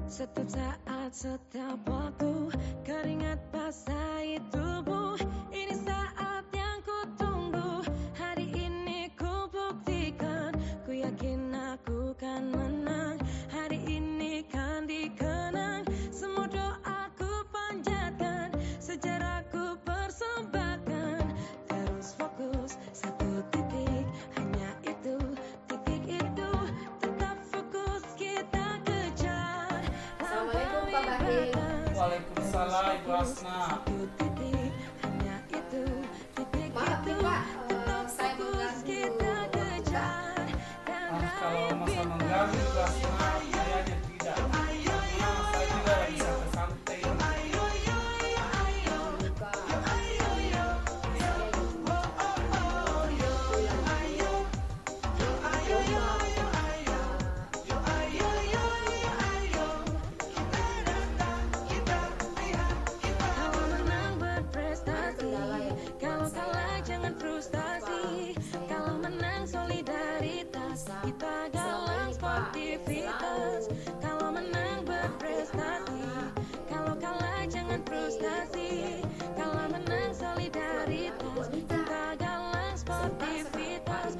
Setiap saat, setiap waktu, keringat basahi tubuh. Ini saat yang ku tunggu. Hari ini ku buktikan, ku yakin aku kan menang. Hari ini kan dikenang, semua doaku panjatkan, sejarahku persembahkan. Terus fokus, satu titik, hanya itu, titik itu. Tetap fokus, kita kejar. Assalamualaikum Pak Bahri. Waalaikumsalam Ibu Asna. Maaf nih Pak, saya mengganggu. Kalau masalah mengganggu Ibu Asna, kayaknya tidak. Karena saya juga bisa bersantai. Kalau menang berprestasi, kalau kalah jangan frustasi. Kalau menang solidaritas, kita galang sportivitas. Kalau menang berprestasi, kalau kalah jangan frustasi. Kalau menang solidaritas, kita galang sportivitas.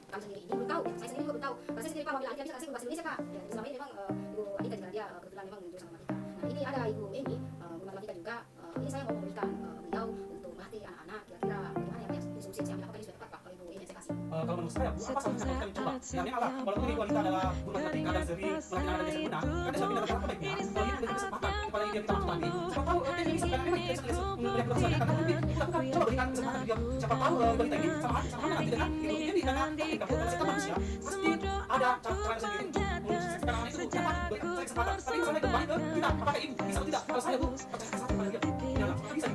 Kami sendiri ini belum tahu, saya sendiri juga belum tahu. Karena saya sendiri Pak Wamil tidak bisa kasih bahasa Indonesia Kak. Dan selama ini memang Ibu Anita juga dia kebetulan memang jurusan matematika. Nah ini ada Ibu Eni, guru matematika juga. Ini saya mau memberikan beliau untuk melatih anak-anak. Kira-kira bagaimana ya Pak ya? Instruksi yang saya ambil apakah ini sudah tepat Pak? Kalau Ibu Eni saya kasih. Kalau menurut saya, Bu, apa salahnya kalau kita mencoba? Yang inilah, walaupun Ibu Anita adalah guru matematika dan sering melatih anak-anak desa guna, kan saya pindah ke baiknya. Kalau ini beri kesempatan kepada dia kita langsung nanti. Siapa tahu dia ini sebenarnya memang dia melihat kerusakan karena publik. Kita bukan coba berikan kesempatan dia. Siapa tahu wanita ini sama nanti dengan Ibu Eni karena ketika kita manusia pasti ada cara sendiri untuk sekarang itu siapa berikan kesempatan. Tapi misalnya kembali ke kita, apakah Ibu bisa atau tidak? Kalau saya Bu, percaya kesempatan pada dia. Ya nggak bisa.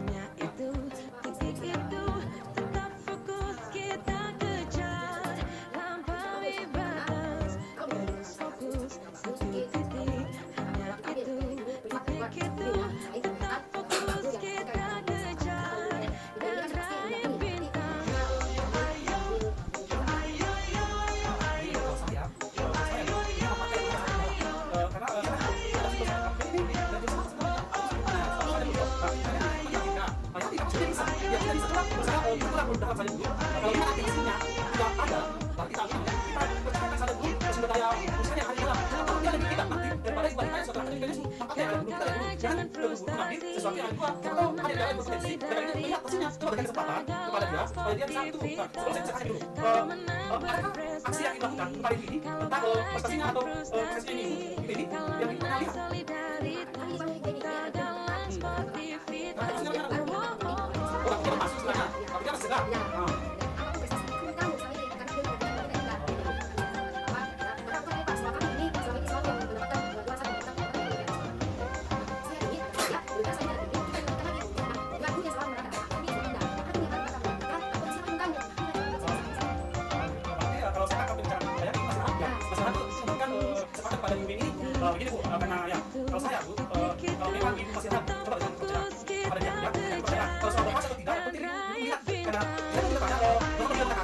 Aksi yang dilakukan kemarin ini tentang prestasinya atau prestasinya ini yang kita lihat. Kita masuk sebenarnya, tapi kita segera. Begini Bu, karena ya kalau saya Bu, kalau memang Ibu masih ragu, coba dengan percaya pada dia, ya, percaya. Kalau soal berhasil atau tidak, penting Ibu lihat, karena saya tidak banyak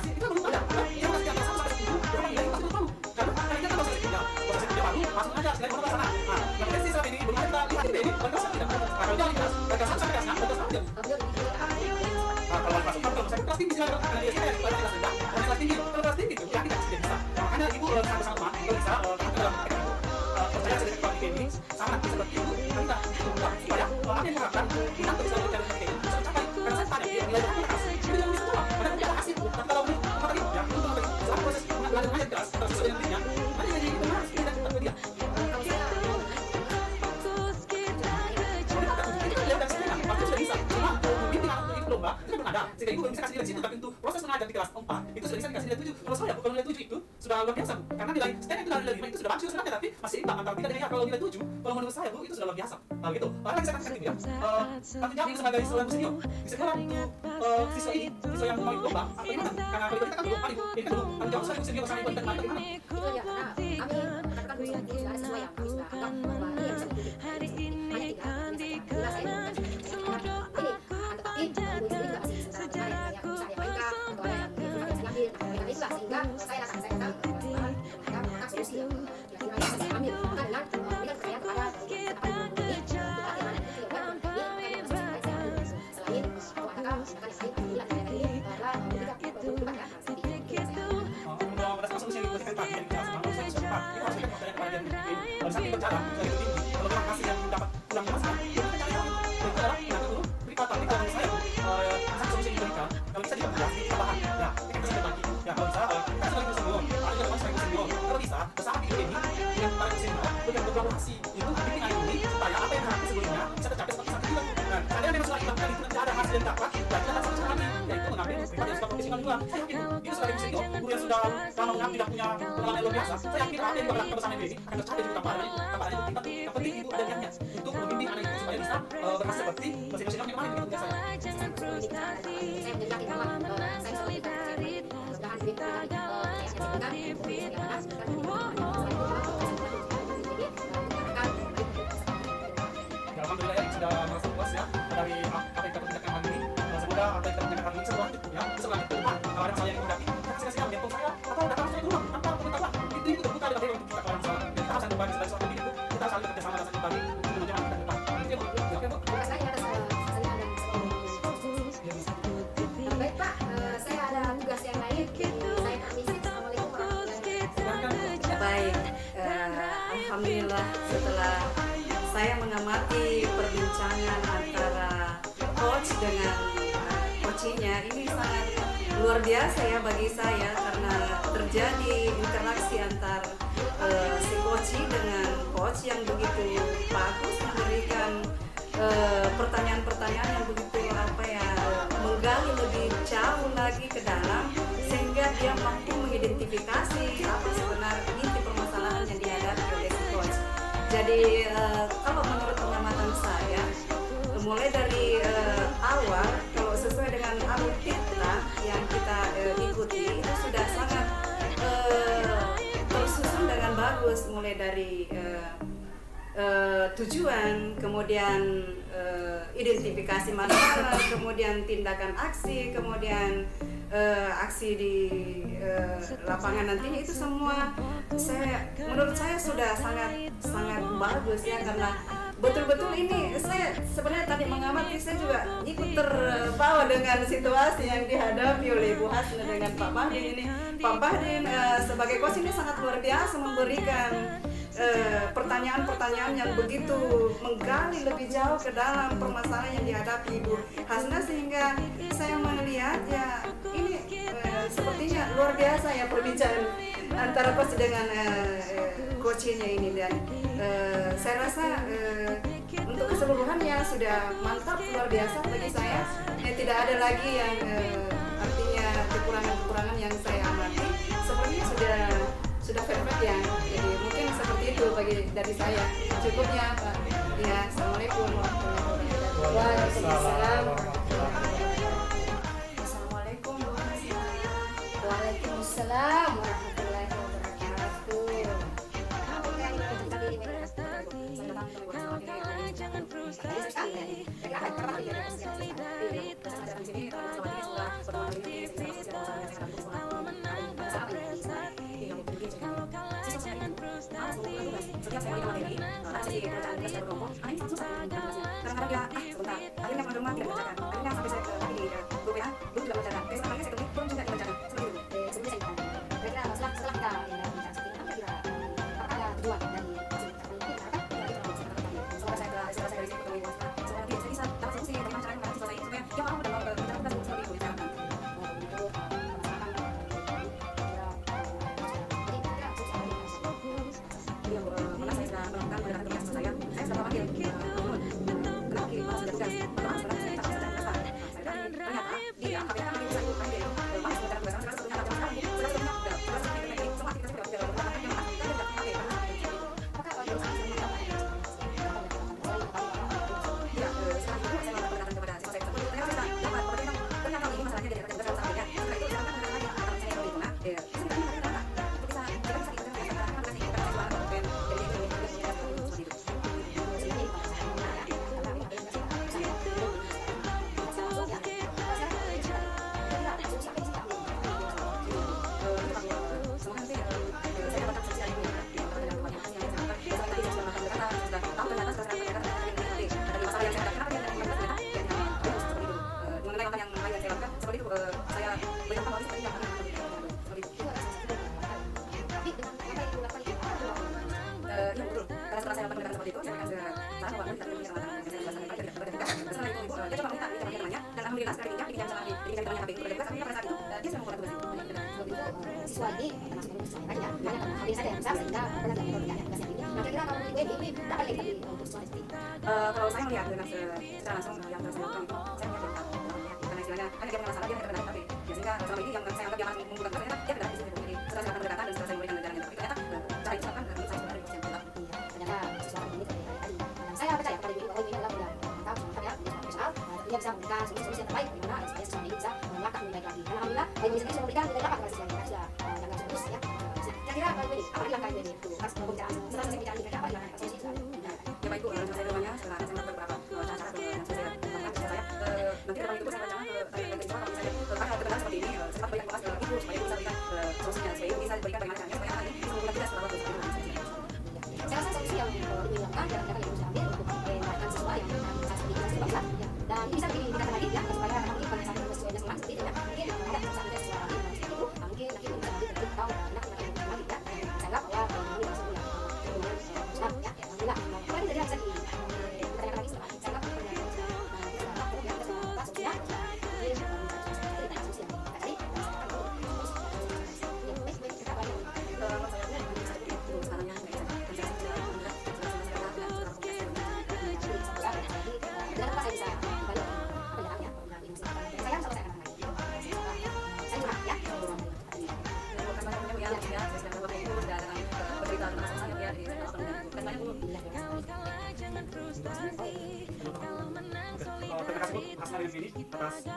anak seperti itu kita supaya apa yang mengharapkan kita bisa berbicara seperti itu bisa mencapai karena saya tanya dia nilai berapa kasih itu yang bisa tolak karena tidak ada hasil tapi kalau ini tadi ya untuk dalam proses pengambilan air keras atau sesuai dengan dirinya nanti jadi itu harus kita tetap ke dia lomba itu belum ada sehingga ibu belum bisa kasih nilai situ tapi untuk proses mengajar di kelas 4 itu sudah bisa dikasih nilai 7 kalau saya kalau nilai 7 itu sudah luar biasa Bu karena nilai setengah itu nilai 5 itu sudah bagus sebenarnya tapi masih imbang antara 3 dan 5 kalau nilai 7 kalau menurut saya Bu itu sudah luar biasa nah gitu makanya saya katakan itu ya tanggung jawab sebagai seorang senior bisa sekarang untuk siswa ini siswa yang mau ikut lomba bagaimana karena kalau kita kan belum ini kan belum tanggung jawab sebagai senior sama ibu kita bagaimana itu dia karena kami mengatakan urusan ini sudah ada sesuai yang kami sudah anggap bahwa ini yang bisa diikuti hari ini kan dikasih semua doaku sejarahku sehingga saya rasa saya datang menggunakan solusi yang kira-kira yang saya ambil dengan memberikan percayaan kepada selain bahwa akan saya bilang dari bahwa memberikan perubahan ya solusi yang diberikan tadi yang jelas kalau saya cepat kita harus berikan pertanyaan kepada dia kalau sambil berjalan dari tinggi kalau memang kasih yang dapat pulang masalah kita cari tahu itu adalah yang dulu beri patah kalau saya solusi yang diberikan kalau bisa dibahas kita bahas ya kita bisa berbagi ya kalau bisa kita sebagai senior ada yang sebagai senior kalau bisa bersama video ini dengan para senior dengan berkolaborasi itu bimbingan ini supaya apa yang harus sebelumnya bisa tercapai seperti saat itu nah ada yang memang sudah dilakukan itu tidak ada hasil yang dapat dan kita langsung sekali yaitu mengambil pribadi yang sudah profesional juga saya yakin itu sebagai senior guru yang sudah lama mengambil tidak punya pengalaman yang luar biasa saya yakin apa yang juga lakukan bersama ini akan tercapai juga tanpa adanya yang penting ibu ada niatnya untuk membimbing anak itu supaya bisa berhasil seperti senior-senior yang kemarin begitu saya jangan frustasi kalau menang solidaritas kita galang sportivitas alhamdulillah ya sudah merasa puas ya dari apa yang kita kerjakan hari ini semoga apa yang kita kerjakan hari ini bisa berlanjut ya bisa berlanjut ke depan kalau ada masalah yang mendaki saya kasih mengenai saya atau datang saya dulu tanpa pengetahuan itu terbuka adalah untuk kita kalau masalah dan kita harus berbagi sebagai seorang pemimpin kita harus bekerja sama dan saling berbagi untuk menjaga kita depan itu ya Bu terima kasih atas baik Pak saya ada tugas yang lain saya permisi assalamualaikum warahmatullahi wabarakatuh. Baik, alhamdulillah setelah saya mengamati perbincangan antara coach dengan coachnya ini sangat luar biasa ya bagi saya karena terjadi interaksi antar si coach dengan coach yang begitu bagus memberikan pertanyaan-pertanyaan yang begitu menggali lebih jauh lagi ke dalam sehingga dia mampu mengidentifikasi apa sebenarnya inti permasalahan yang dihadapi oleh si coach. Jadi kalau menurut pengamatan saya mulai dari awal kalau sesuai dengan alur kita yang kita ikuti itu sudah sangat tersusun dengan bagus mulai dari tujuan, kemudian identifikasi masalah, kemudian tindakan aksi, kemudian aksi di lapangan nantinya itu semua menurut saya sudah sangat bagus ya karena betul-betul ini saya sebenarnya tadi mengamati saya juga ikut terbawa dengan situasi yang dihadapi oleh Ibu Hasna dengan Pak Bahdin ini. Pak Bahdin sebagai coach ini sangat luar biasa memberikan pertanyaan-pertanyaan yang begitu menggali lebih jauh ke dalam permasalahan yang dihadapi Ibu Hasna sehingga saya melihat ya ini sepertinya luar biasa ya perbincangan antara coach dengan coachnya ini dan saya rasa untuk keseluruhannya sudah mantap luar biasa bagi saya tidak ada lagi yang artinya kekurangan-kekurangan yang saya amati sepertinya sudah perfect ya jadi mungkin seperti itu dari saya cukupnya Pak ya assalamualaikum warahmatullahi wabarakatuh. Waalaikumsalam. Assalamualaikum Waalaikumsalam warahmatullahi wabarakatuh. Kalau jangan frustasi kalau solidaritas kita galang sportivitas kalau menang berprestasi kalau kalah jangan frustasi kalau menang solidaritas kita galang saat awalnya kita punya teman-teman yang saya juga setelah itu ibu dia coba minta temannya dan alhamdulillah sekarang ini dia sama dia temannya KPU bertugas tapi pada saat itu dia sudah membuat tugas itu. Sebab itu siswa ini termasuk guru saya tadi ya, karena habis saya yang besar sehingga pernah tidak mengerti tugas yang ini. Nah kira-kira kalau di WNI ini berapa lagi tadi untuk siswa seperti ini? Kalau saya melihat dengan secara langsung yang saya lakukan itu saya melihat karena istilahnya kan dia punya masalah dia hanya terkadang tapi ya sehingga selama ini yang saya anggap dia masih membutuhkan tugas dia tidak bisa jadi setelah saya pendekatan dan setelah saya memberikan ajaran tapi ternyata cara itu kan menurut saya sebenarnya yang tepat. Ternyata siswa ini tadi. Saya percaya kepada diri bahwa ini adalah mudah mantap semangat ya, profesional. Tentunya bisa memberikan solusi-solusi yang terbaik bagaimana supaya siswa ini bisa melangkah lebih baik lagi. Dan alhamdulillah Ibu sendiri sudah memberikan nilai 8 kepada siswa ini karena sudah dianggap bagus ya. Kira-kira Ibu ini apa langkah Ibu ini untuk pas pembicaraan setelah selesai bicara ini apa langkah solusi soal ini? Ya baik Bu, saya rumahnya setelah saya melakukan beberapa cara-cara yang saya lakukan saya nanti depan itu saya rencana ke tanya-tanya siswa kalau misalnya ada kendala seperti ini sempat berikan kelas ke ibu supaya bisa berikan solusinya supaya ibu bisa berikan bagaimana caranya supaya anak ini bisa menggunakan tidak setelah waktu itu. Saya rasa solusi yang dilakukan dan akan Ibu bisa ambil untuk mendapatkan siswa yang saya seperti itu sebab ya. Dan ini bisa ditingkatkan lagi ya supaya anak ini pada saat siswanya senang seperti itu ya. Mungkin ada saatnya siswa lain seperti itu, mungkin nanti bisa lanjut dari tahun anak-anak yang lagi ya. Saya anggap bahwa ini masuk ya. Senang ya, alhamdulillah. Kalau ini jadi bisa ditanyakan lagi setelah saya anggap pertanyaan ya solusinya. Terima kasih Bu Hasna dengan ini atas partisipasi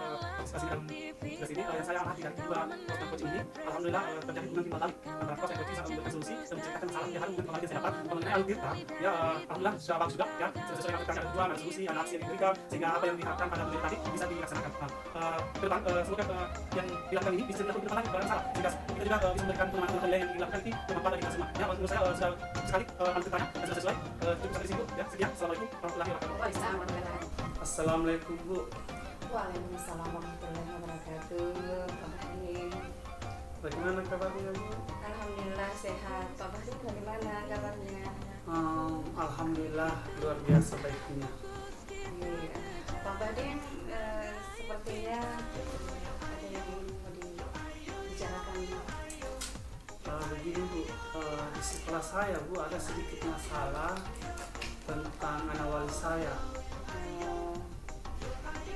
dalam tugas ini yang saya amati dari kedua program coaching ini. Alhamdulillah terjadi hubungan timbal balik antara coach dan coaching saat memberikan solusi dan menceritakan masalah yang hubungan kemarin saya dapat mengenai alur tirta. Ya alhamdulillah sudah bagus juga ya sesuai dengan keterangan tujuan dan solusi dan aksi yang diberikan sehingga apa yang diharapkan pada menit tadi bisa dilaksanakan. Ke depan semoga yang dilakukan ini bisa dilakukan ke depan lagi barang salah sehingga kita juga bisa memberikan pengalaman yang dilakukan ini bermanfaat bagi kita semua. Ya menurut saya sudah sekali alur tirtanya dan sudah sesuai. Cukup sampai di sini ya. Sekian. Assalamualaikum warahmatullahi wabarakatuh. Assalamualaikum Bu. Waalaikumsalam warahmatullahi wabarakatuh. Pak Bahdim. Bagaimana kabarnya Bu? Alhamdulillah sehat. Pak Bahdim bagaimana kabarnya? Alhamdulillah luar biasa baiknya. Iya. Pak Bahdim sepertinya ada yang mau dibicarakan. Begini Bu, di sekolah saya Bu ada sedikit masalah tentang anak wali saya.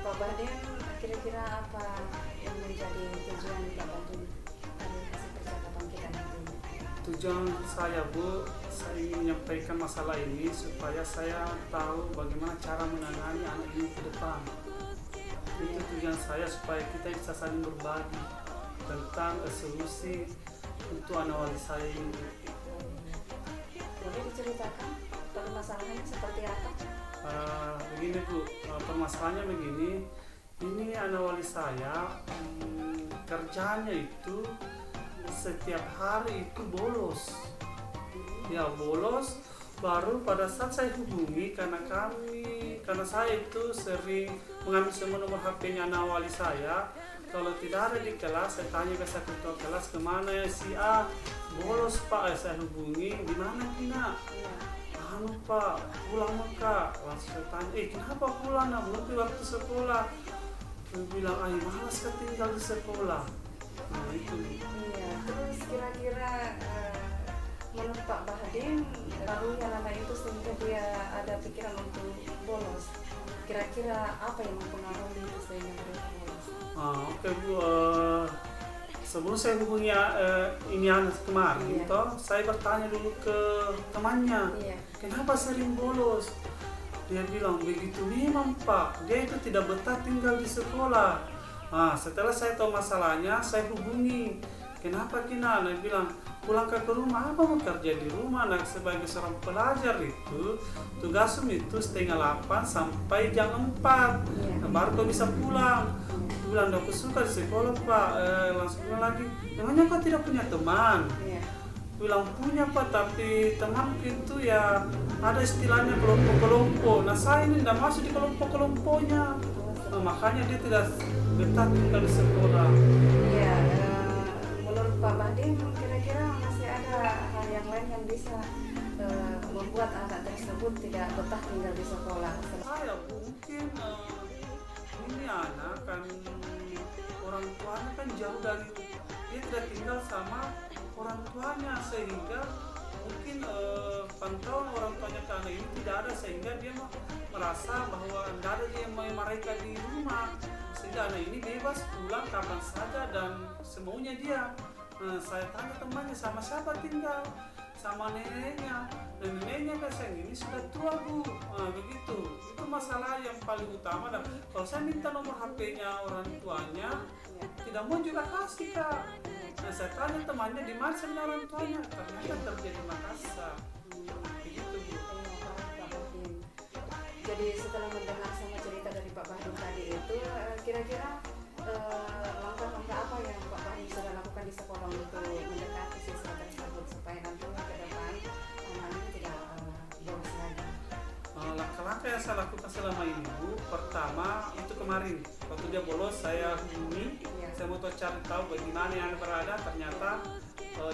Pak Bahdim kira-kira apa yang menjadi tujuan Pak Bahdim dari hasil percakapan kita nanti? Tujuan saya Bu, saya ingin menyampaikan masalah ini supaya saya tahu bagaimana cara menangani anak ini ke depan. Itu tujuan saya supaya kita bisa saling berbagi tentang solusi untuk anak wali saya ini. Boleh diceritakan permasalahannya seperti apa? Begini Bu, permasalahannya begini. Ini anak wali saya kerjanya itu setiap hari itu bolos. Ya bolos. Baru pada saat saya hubungi karena saya itu sering mengambil semua nomor HP-nya anak wali saya. Kalau tidak ada di kelas, saya tanya ke ketua kelas kemana ya si A, bolos Pak. Saya hubungi, di mana Kina? Anu Pak, pulang Kak. Langsung saya tanya, kenapa pulang? Nah, belum waktu sekolah. Dia bilang, malas ketinggal di sekolah. Nah itu. Iya, terus kira-kira menurut Pak Bahdim, barunya anak itu sehingga dia ada pikiran untuk bolos. Kira-kira apa yang mempengaruhi itu sehingga mereka bolos? Oke Bu, sebelum saya hubungi ini anak kemarin, saya bertanya dulu ke temannya, kenapa sering bolos? Dia bilang begitu memang Pak, dia itu tidak betah tinggal di sekolah. Setelah saya tahu masalahnya, saya hubungi, kenapa Kina? Dia bilang pulang ke rumah, apa mau kerja di rumah? Nah, sebagai seorang pelajar itu tugasmu itu 7:30 sampai jam 4, baru kau bisa pulang. Dia bilang, aku suka di sekolah Pak. Langsung bilang lagi, memangnya kau tidak punya teman? Bilang punya Pak, tapi teman itu ya ada istilahnya kelompok-kelompok. Nah saya ini tidak masuk di kelompok-kelompoknya. Makanya dia tidak betah tinggal di sekolah. Iya, menurut Pak Bahdim kira-kira masih ada hal yang lain yang bisa membuat anak tersebut tidak betah tinggal di sekolah? Saya mungkin ini anak kan orang tuanya kan jauh dari, dia tidak tinggal sama orang tuanya, sehingga mungkin pantauan orang tuanya ke anak ini tidak ada, sehingga dia merasa bahwa tidak ada yang mereka di rumah, sehingga anak ini bebas pulang kapan saja dan semaunya dia. Saya tanya temannya, sama siapa tinggal? Sama neneknya, dan neneknya kasih ini sudah tua bu, begitu. Itu masalah yang paling utama. Dan kalau saya minta nomor HP-nya orang tuanya, tidak mau juga kasih kak. Nah saya tanya temannya di mana sebenarnya orang tuanya, ternyata kerja di Makassar. Begitu bu. Jadi setelah mendengar semua cerita dari Pak Bahdim tadi itu, kira-kira langkah-langkah apa yang Pak Bahdim sudah lakukan di sekolah untuk mendekati siswa tersebut supaya nantinya ke depan anak ini tidak bolos lagi? Langkah-langkah yang saya lakukan selama ini bu, pertama itu kemarin waktu dia bolos saya hubungi, saya mau cari tahu bagaimana yang berada, ternyata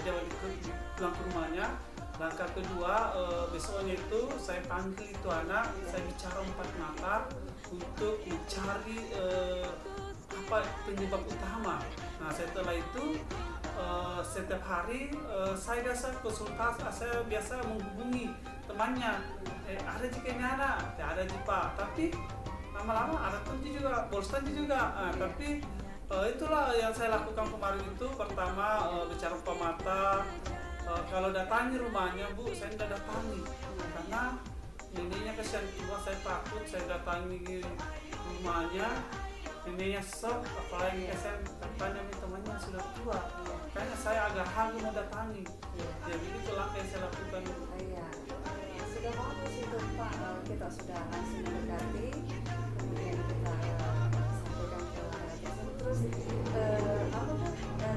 dia pulang ke rumahnya. Langkah kedua, besoknya itu saya panggil itu anak, saya bicara 4 mata untuk mencari apa penyebab utama. Nah setelah itu setiap hari saya biasa konsultasi, saya biasa menghubungi temannya, ada jika ini anak, ya ada jipa, tapi lama-lama ada tunji juga, bolos tunji juga. Tapi itulah yang saya lakukan kemarin itu, pertama bicara 4 mata. Kalau datangi rumahnya bu, saya tidak datangi karena neneknya kesian tua, saya takut saya datangi rumahnya neneknya shock, apalagi kesian katanya temannya sudah tua, makanya saya agak ragu mau datangi. Ya begitu langkah yang saya lakukan. Iya, sudah bagus itu Pak, kita sudah langsung mendekati, kemudian kita sampaikan ke anak tersebut. Terus apakah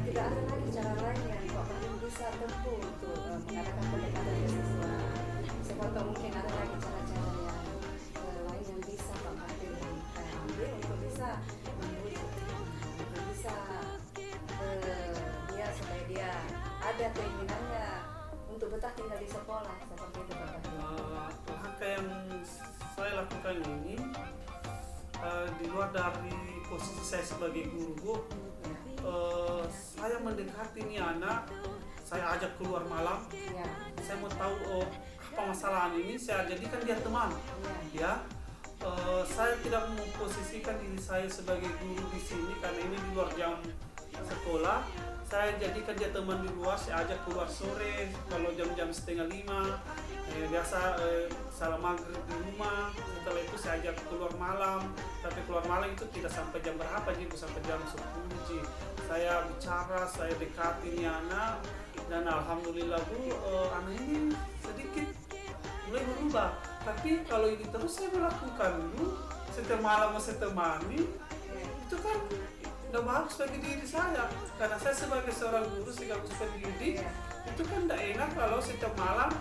tidak ada lagi cara lain yang Pak Bahdim bisa tempuh untuk mengadakan pendekatan ke siswa? Siapa tahu mungkin ada lagi cara-cara yang lain yang bisa Pak Bahdim ambil untuk bisa membujuk, untuk bisa dia supaya dia ada keinginannya untuk betah tinggal di sekolah, seperti itu Pak Bahdim. Langkah yang saya lakukan ini di luar dari posisi saya sebagai guru bu, saya mendekati ini anak, saya ajak keluar malam, saya mau tahu apa masalah ini, saya jadikan dia teman, ya. Saya tidak memposisikan diri saya sebagai guru di sini karena ini di luar jam sekolah. Saya jadikan dia teman di luar, saya ajak keluar sore, kalau jam-jam 4:30, biasa salam maghrib di rumah. Setelah itu saya ajak keluar malam, tapi keluar malam itu tidak sampai jam berapa, jadi sampai jam 10. Saya bicara, saya dekati ini anak, dan alhamdulillah bu, anak ini sedikit mulai berubah. Tapi kalau ini terus saya melakukan bu, setiap malam saya temani, itu kan udah bagus bagi diri saya, karena saya sebagai seorang guru sekaligus pendidik, itu kan tidak enak kalau setiap malam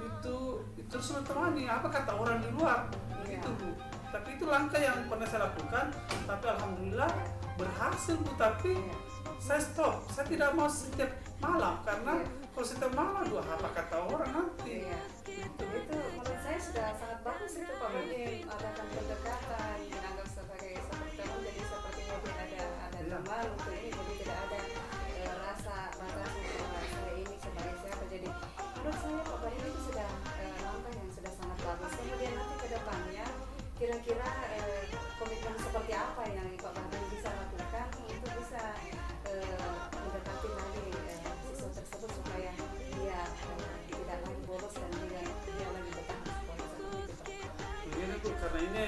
itu terus menemani apa kata orang di luar begitu bu. Tapi itu langkah yang pernah saya lakukan, tapi alhamdulillah berhasil bu. Tapi saya stop, saya tidak mau setiap malam, karena kalau setiap malam apa kata orang nanti. Itu menurut saya sudah sangat bagus itu Pak Bahdim, adakan pendekatan dianggap sebagai seperti teman, jadi sepertinya dia ada teman untuk ini, jadi tidak ada rasa batasi bahwa saya ini sebagai siapa. Jadi menurut saya Pak Bahdim itu sudah langkah yang sudah sangat bagus. Kemudian nanti ke depannya kira-kira komitmen seperti apa yang Pak Bahdim bisa lakukan untuk bisa mendekati lagi siswa tersebut supaya dia tidak lagi bolos dan dia lagi betah di sekolah seperti itu Pak. Begini bu, karena ini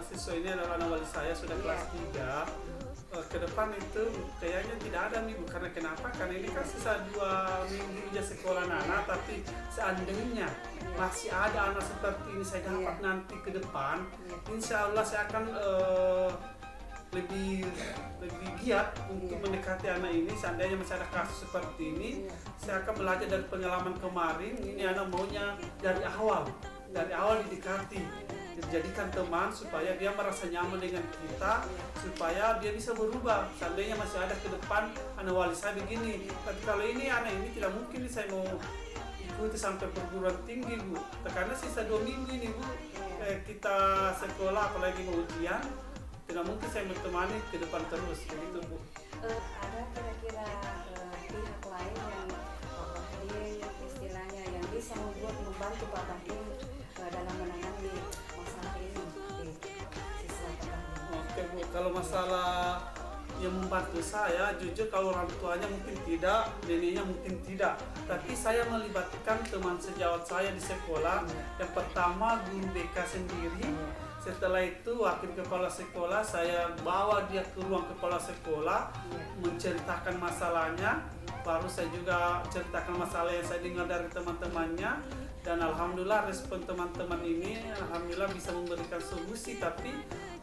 siswa ini adalah anak wali saya sudah kelas 3. Ke depan itu kayaknya tidak ada nih bu, karena kenapa? Karena ini kan sisa 2 minggu aja sekolah anak, tapi seandainya masih ada anak seperti ini saya dapat nanti ke depan, insya Allah saya akan lebih giat untuk mendekati anak ini. Seandainya masih ada kasus seperti ini, saya akan belajar dari pengalaman kemarin. Ini anak maunya dari awal didekati, dijadikan teman supaya dia merasa nyaman dengan kita, supaya dia bisa berubah. Seandainya masih ada ke depan anak wali saya begini, tapi kalau ini anak ini tidak mungkin saya mau ikuti sampai perguruan tinggi Bu. Karena sisa 2 minggu ini Bu, kita sekolah apalagi mau ujian, tidak mungkin saya menemani ke depan terus begitu Bu. Ada kira-kira pihak lain yang Pak Bahdin istilahnya yang bisa membantu Pak Bahdin dalam menangani masalah ini di siswa Pak Bahdin? Oke Bu, kalau masalah yang membantu saya, jujur kalau orang tuanya mungkin tidak, neneknya mungkin tidak, tapi saya melibatkan teman sejawat saya di sekolah. Yang pertama guru BK sendiri, setelah itu wakil kepala sekolah, saya bawa dia ke ruang kepala sekolah, menceritakan masalahnya, baru saya juga ceritakan masalah yang saya dengar dari teman-temannya, dan alhamdulillah respon teman-teman ini alhamdulillah bisa memberikan solusi. Tapi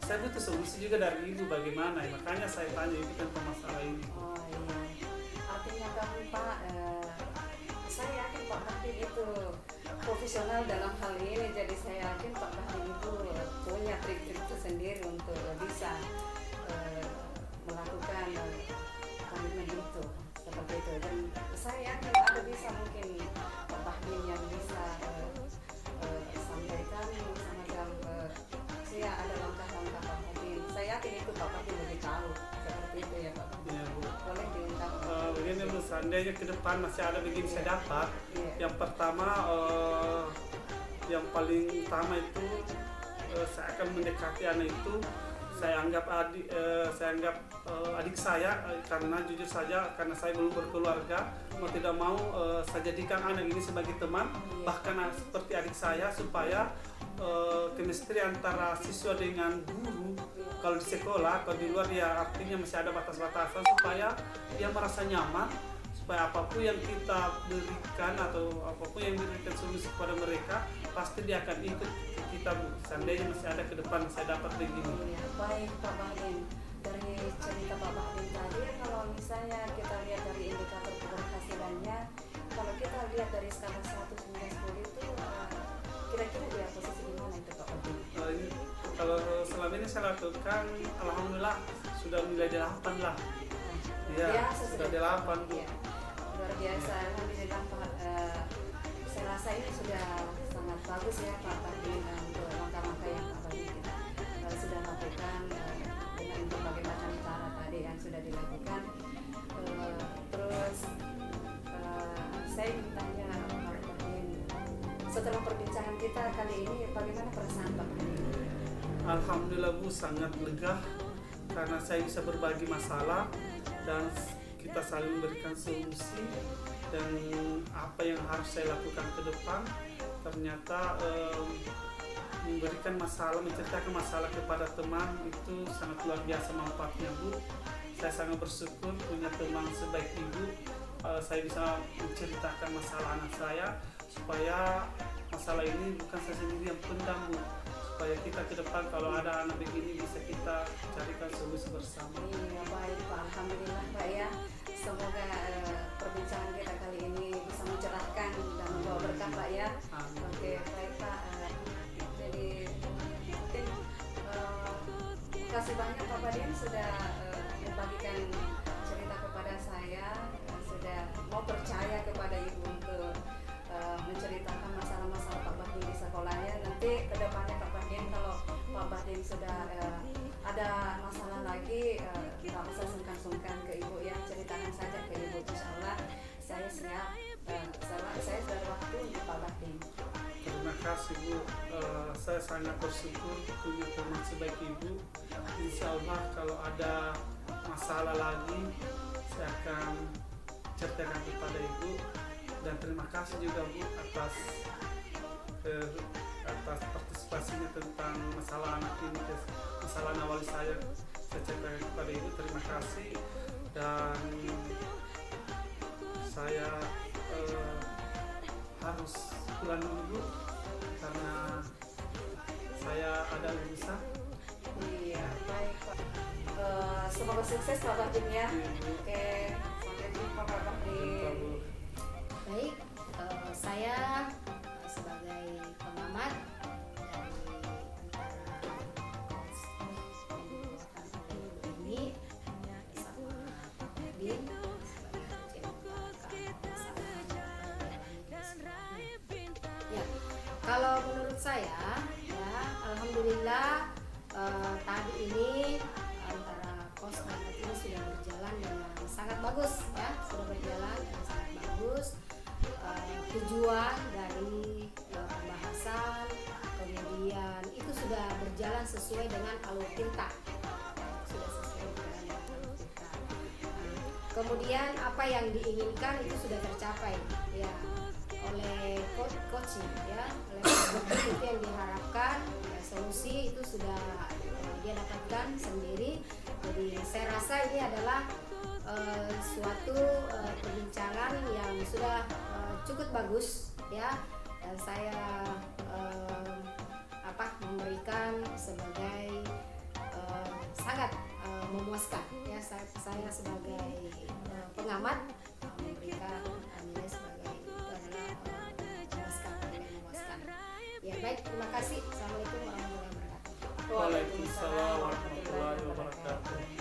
saya butuh solusi juga dari ibu bagaimana, makanya saya tanya ibu tentang masalah ini. Oh iya, artinya kamu Pak, saya yakin Pak Bahdin itu profesional dalam hal ini, jadi saya yakin Pak Bahdin itu punya trik-trik tersendiri untuk bisa melakukan komitmen itu seperti itu. Dan saya yakin ada bisa mungkin Pak Bahdin yang bisa sampaikan semacam saya ada langkah-langkah Pak Bahdin. Saya yakin itu Pak Bahdin lebih tahu seperti itu ya Pak Bahdin. Ya, Bu. Boleh diungkap. Begini Bu, seandainya ke depan masih ada begini saya dapat. Yang pertama, yang paling utama itu saya akan mendekati anak itu. Saya anggap adik saya, karena jujur saja karena saya belum berkeluarga, mau tidak mau saya jadikan anak ini sebagai teman, bahkan seperti adik saya, supaya chemistry antara siswa dengan guru kalau di sekolah, kalau di luar ya artinya masih ada batas-batasan supaya dia merasa nyaman, supaya apapun yang kita berikan atau apapun yang diberikan solusi kepada mereka pasti dia akan ikut ke kita Bu. Seandainya masih ada ke depan saya dapat begini. Ya, baik Pak Bahdin, dari cerita Pak Bahdin tadi, kalau misalnya kita lihat dari indikator keberhasilannya, kalau kita lihat dari skala 1 hingga 10 itu kira-kira dia posisi di mana itu Pak Bahdin? Kalau selama ini saya lakukan, alhamdulillah sudah nilai 8 lah. Iya, sudah 8 Bu. Ya, luar biasa, alhamdulillah Pak. Saya rasa ini sudah sangat bagus ya Pak Bahdin, untuk langkah-langkah yang Pak Bahdin kita sudah lakukan dengan berbagai macam cara tadi yang sudah dilakukan. Terus saya ingin tanya Pak Bahdin, setelah perbincangan kita kali ini bagaimana perasaan Pak Bahdin? Alhamdulillah Bu, sangat lega karena saya bisa berbagi masalah dan kita saling memberikan solusi, dan apa yang harus saya lakukan ke depan ternyata memberikan masalah, menceritakan masalah kepada teman itu sangat luar biasa manfaatnya Bu. Saya sangat bersyukur punya teman sebaik ibu. Saya bisa menceritakan masalah anak saya supaya masalah ini bukan saya sendiri yang pendam Bu, supaya kita ke depan kalau ada anak begini bisa kita carikan solusi bersama. Iya, baik Pak, alhamdulillah Pak ya. Semoga perbincangan kita kali ini bisa mencerahkan dan membawa berkah Pak ya. Amin. Oke, baik Pak. Jadi mungkin terima kasih banyak Pak Bahdin sudah membagikan cerita kepada saya, sudah mau percaya kepada Ibu untuk menceritakan masalah-masalah Pak Bahdin di sekolahnya. Nanti ke depannya Pak Bahdin, kalau Pak Bahdin sudah ada masalah lagi, nggak usah sungkan-sungkan ke Ibu ya, ceritakan saja ke Ibu. Insya Allah saya siap, saya sudah ada waktu untuk Pak Bahdin. Terima kasih Bu, saya sangat bersyukur punya teman sebaik Ibu. Insya Allah kalau ada masalah lagi saya akan ceritakan kepada Ibu. Dan terima kasih juga Bu atas partisipasinya tentang masalah anak ini, masalah awal saya ceritakan kepada Ibu. Terima kasih, dan saya harus pulang dulu Bu, karena saya ada urusan. Iya, baik Pak. Semoga sukses Pak Bahdin ya. Oke, sampai jumpa Pak Bahdin. Baik, saya sebagai pengamat dari antara ini bersama Pak Bahdin sebagai masalah saya ya alhamdulillah tadi ini antara kos angkat ini sudah berjalan dengan sangat bagus ya, sudah berjalan dengan sangat bagus. Tujuan dari pembahasan kemudian itu sudah berjalan sesuai dengan alur tinta, sudah sesuai dengan alur tinta. Kemudian apa yang diinginkan itu sudah tercapai ya oleh coaching ya, oleh coach itu yang diharapkan ya, solusi itu sudah dia dapatkan sendiri. Jadi saya rasa ini adalah suatu perbincangan yang sudah cukup bagus ya, dan saya memberikan sebagai sangat memuaskan ya, saya sebagai pengamat memberikan nilai sebagai itu adalah memuaskan, memuaskan ya. Baik, terima kasih. Assalamualaikum warahmatullahi wabarakatuh. Waalaikumsalam warahmatullahi wabarakatuh.